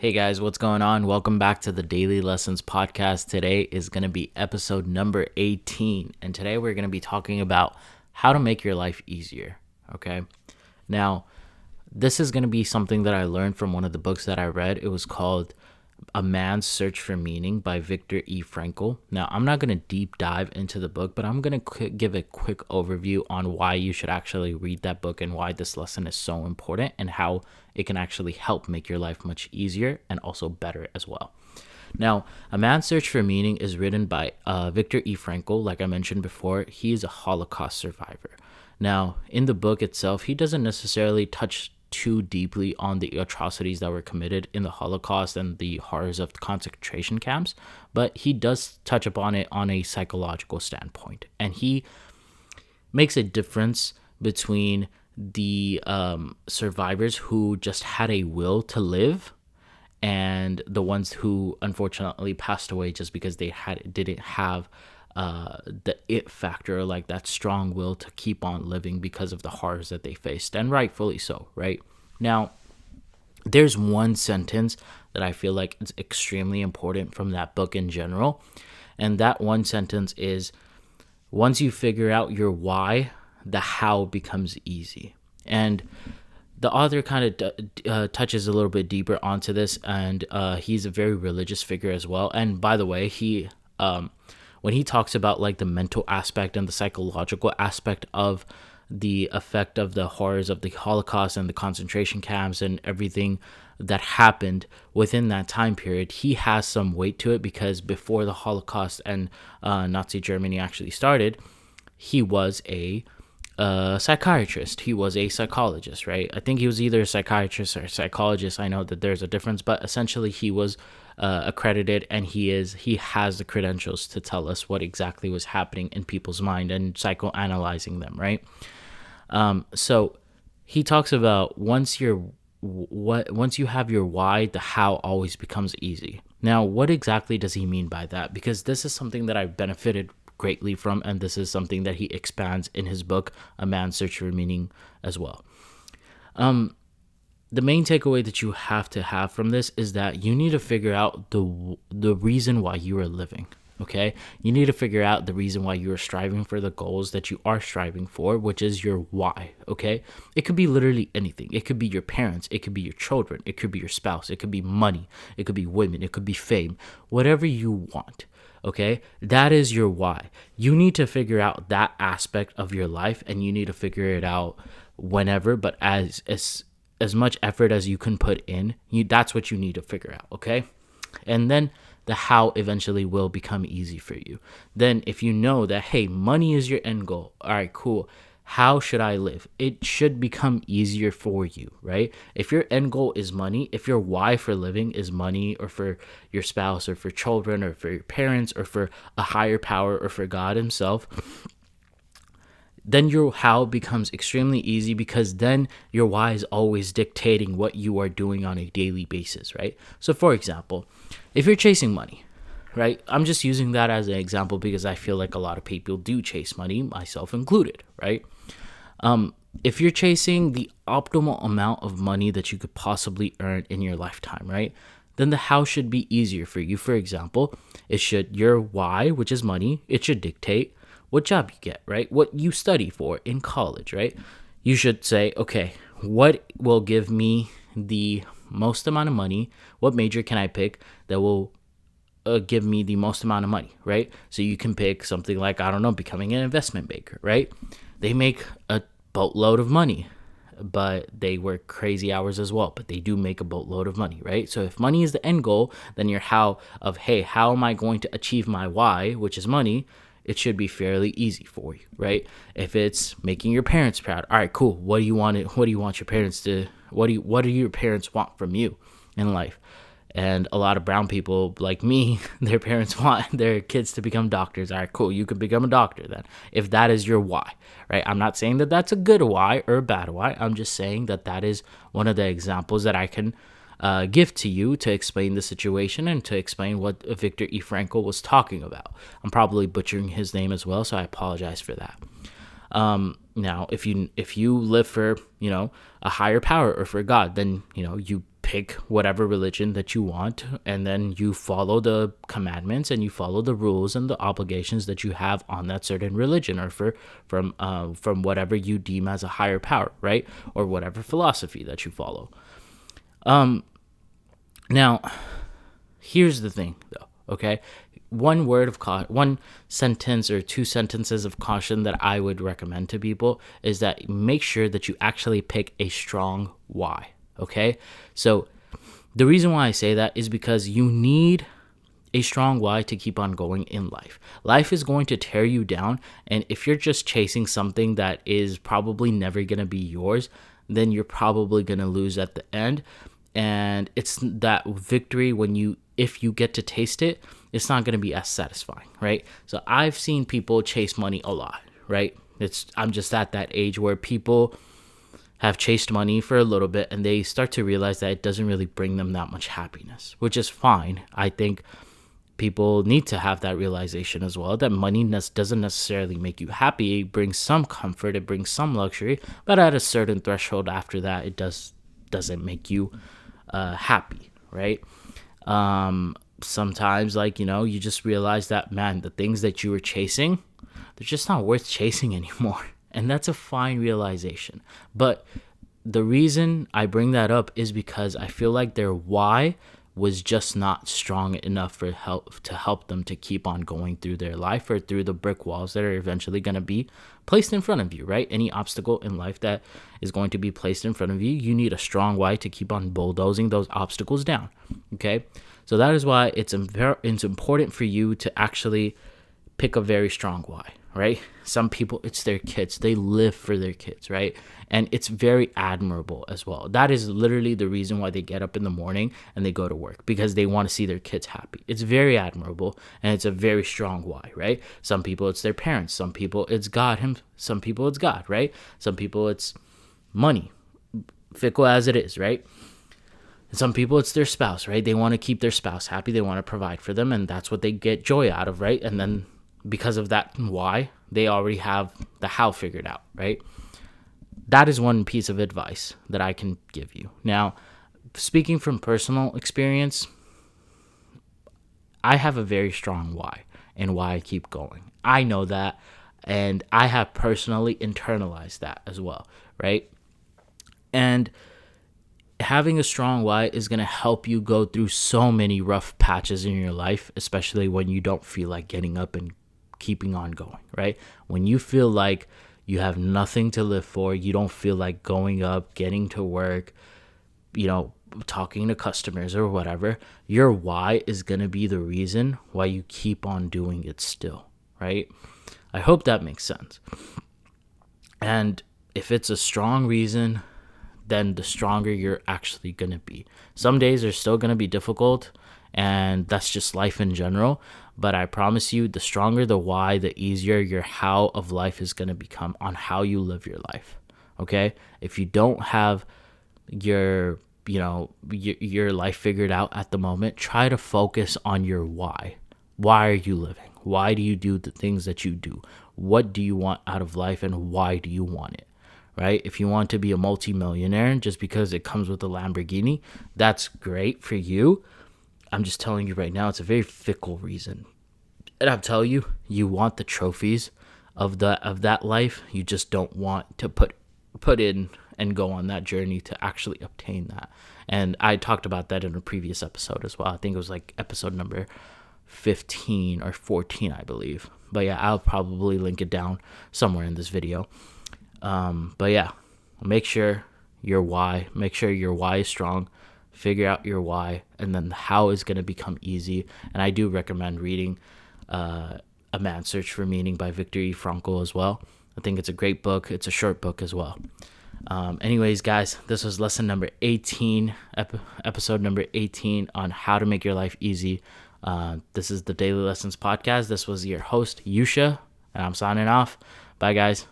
Hey guys, what's going on? Welcome back to the Daily Lessons podcast. Today is going to be episode number 18, and today we're going to be talking about how to make your life easier. Okay. Now, this is going to be something that I learned from one of the books that I read. It was called A Man's Search for Meaning by Viktor E. Frankl. Now, I'm not going to deep dive into the book, but I'm going to give a quick overview on why you should actually read that book and why this lesson is so important and how it can actually help make your life much easier and also better as well. Now, A Man's Search for Meaning is written by Viktor E. Frankl. Like I mentioned before, he is a Holocaust survivor. Now, in the book itself, he doesn't necessarily touch too deeply on the atrocities that were committed in the Holocaust and the horrors of the concentration camps, but he does touch upon it on a psychological standpoint. And he makes a difference between the survivors who just had a will to live and the ones who unfortunately passed away just because they didn't have the it factor, like that strong will to keep on living because of the horrors that they faced, and rightfully so, right? Now, there's one sentence that I feel like is extremely important from that book in general, and that one sentence is, once you figure out your why, the how becomes easy. And the author kind of touches a little bit deeper onto this, and he's a very religious figure as well. And by the way, he when he talks about like the mental aspect and the psychological aspect of the effect of the horrors of the Holocaust and the concentration camps and everything that happened within that time period, he has some weight to it, because before the Holocaust and Nazi Germany actually started, he was a psychiatrist. He was a psychologist, right? I think he was either a psychiatrist or a psychologist. I know that there's a difference, but essentially he was accredited, and he has the credentials to tell us what exactly was happening in people's mind and psychoanalyzing them, right? So he talks about once you have your why, the how always becomes easy. Now, what exactly does he mean by that? Because this is something that I've benefited greatly from, and this is something that he expands in his book, A Man's Search for Meaning, as well. The main takeaway that you have to have from this is that you need to figure out the reason why you are living. Okay, you need to figure out the reason why you are striving for the goals that you are striving for, which is your why. Okay, it could be literally anything. It could be your parents, it could be your children, it could be your spouse, it could be money, it could be women, it could be fame, whatever you want. Okay, that is your why. You need to figure out that aspect of your life, and you need to figure it out whenever, but as much effort as you can put in, that's what you need to figure out, okay? And then the how eventually will become easy for you. Then if you know that, hey, money is your end goal, all right, cool. How should I live? It should become easier for you, right? If your end goal is money, if your why for living is money, or for your spouse, or for children, or for your parents, or for a higher power, or for God himself, then your how becomes extremely easy, because then your why is always dictating what you are doing on a daily basis, right? So for example, if you're chasing money, right? I'm just using that as an example because I feel like a lot of people do chase money, myself included, right? If you're chasing the optimal amount of money that you could possibly earn in your lifetime, right? Then the how should be easier for you. For example, your why, which is money, it should dictate what job you get, right? What you study for in college, right? You should say, okay, what will give me the most amount of money? What major can I pick that will give me the most amount of money, right? So you can pick something like, I don't know, becoming an investment banker, right? They make a boatload of money, but they work crazy hours as well, but they do make a boatload of money, right? So if money is the end goal, then your how of, hey, how am I going to achieve my why, which is money, it should be fairly easy for you, right? If it's making your parents proud, all right, cool. What do you want your parents to, what do your parents want from you in life? And a lot of brown people like me, their parents want their kids to become doctors. All right, cool. You can become a doctor then, if that is your why, right? I'm not saying that that's a good why or a bad why. I'm just saying that that is one of the examples that I can give to you to explain the situation and to explain what Viktor E. Frankl was talking about. I'm probably butchering his name as well, so I apologize for that. Now, if you live for, a higher power or for God, then, you pick whatever religion that you want, and then you follow the commandments and you follow the rules and the obligations that you have on that certain religion, or from whatever you deem as a higher power, right? Or whatever philosophy that you follow. Now, here's the thing, though. Okay, one sentence or two sentences of caution that I would recommend to people is that make sure that you actually pick a strong why. Okay, so the reason why I say that is because you need a strong why to keep on going in life. Life is going to tear you down, and if you're just chasing something that is probably never going to be yours, then you're probably going to lose at the end. And it's that victory if you get to taste it, it's not going to be as satisfying, right? So I've seen people chase money a lot, right? I'm just at that age where people have chased money for a little bit and they start to realize that it doesn't really bring them that much happiness, which is fine. I think people need to have that realization as well, that money doesn't necessarily make you happy. It brings some comfort, it brings some luxury, but at a certain threshold after that, it doesn't make you happy, right? Sometimes, you just realize that, man, the things that you were chasing, they're just not worth chasing anymore. And that's a fine realization. But the reason I bring that up is because I feel like their why was just not strong enough to help them to keep on going through their life, or through the brick walls that are eventually going to be placed in front of you, right? Any obstacle in life that is going to be placed in front of you, you need a strong why to keep on bulldozing those obstacles down, okay? So that is why it's important for you to actually pick a very strong why, right? Some people, it's their kids. They live for their kids, right? And it's very admirable as well. That is literally the reason why they get up in the morning and they go to work, because they want to see their kids happy. It's very admirable, and it's a very strong why, right? Some people, it's their parents. Some people, it's God. Some people, it's God, right? Some people, it's money, fickle as it is, right? And some people, it's their spouse, right? They want to keep their spouse happy. They want to provide for them, and that's what they get joy out of, right? And then because of that why, they already have the how figured out, right? That is one piece of advice that I can give you. Now, speaking from personal experience, I have a very strong why and why I keep going. I know that, and I have personally internalized that as well, right? And having a strong why is going to help you go through so many rough patches in your life, especially when you don't feel like getting up and keeping on going, right? When you feel like you have nothing to live for, you don't feel like going up, getting to work, talking to customers or whatever, your why is going to be the reason why you keep on doing it still, right? I hope that makes sense. And if it's a strong reason, then the stronger you're actually going to be. Some days are still going to be difficult, and that's just life in general. But I promise you, the stronger the why, the easier your how of life is going to become on how you live your life. Okay? If you don't have your life figured out at the moment, try to focus on your why. Why are you living? Why do you do the things that you do? What do you want out of life, and why do you want it? Right? If you want to be a multimillionaire just because it comes with a Lamborghini, that's great for you. I'm just telling you right now, it's a very fickle reason. And I'll tell you, you want the trophies of that life. You just don't want to put in and go on that journey to actually obtain that. And I talked about that in a previous episode as well. I think it was like episode number 15 or 14, I believe. But yeah, I'll probably link it down somewhere in this video. But yeah, make sure your why is strong. Figure out your why, and then the how is going to become easy. And I do recommend reading A Man's Search for Meaning by Viktor E. Frankl as well. I think it's a great book. It's a short book as well. Anyways, guys, this was lesson number 18, episode number 18 on how to make your life easy. This is the Daily Lessons Podcast. This was your host, Yusha, and I'm signing off. Bye, guys.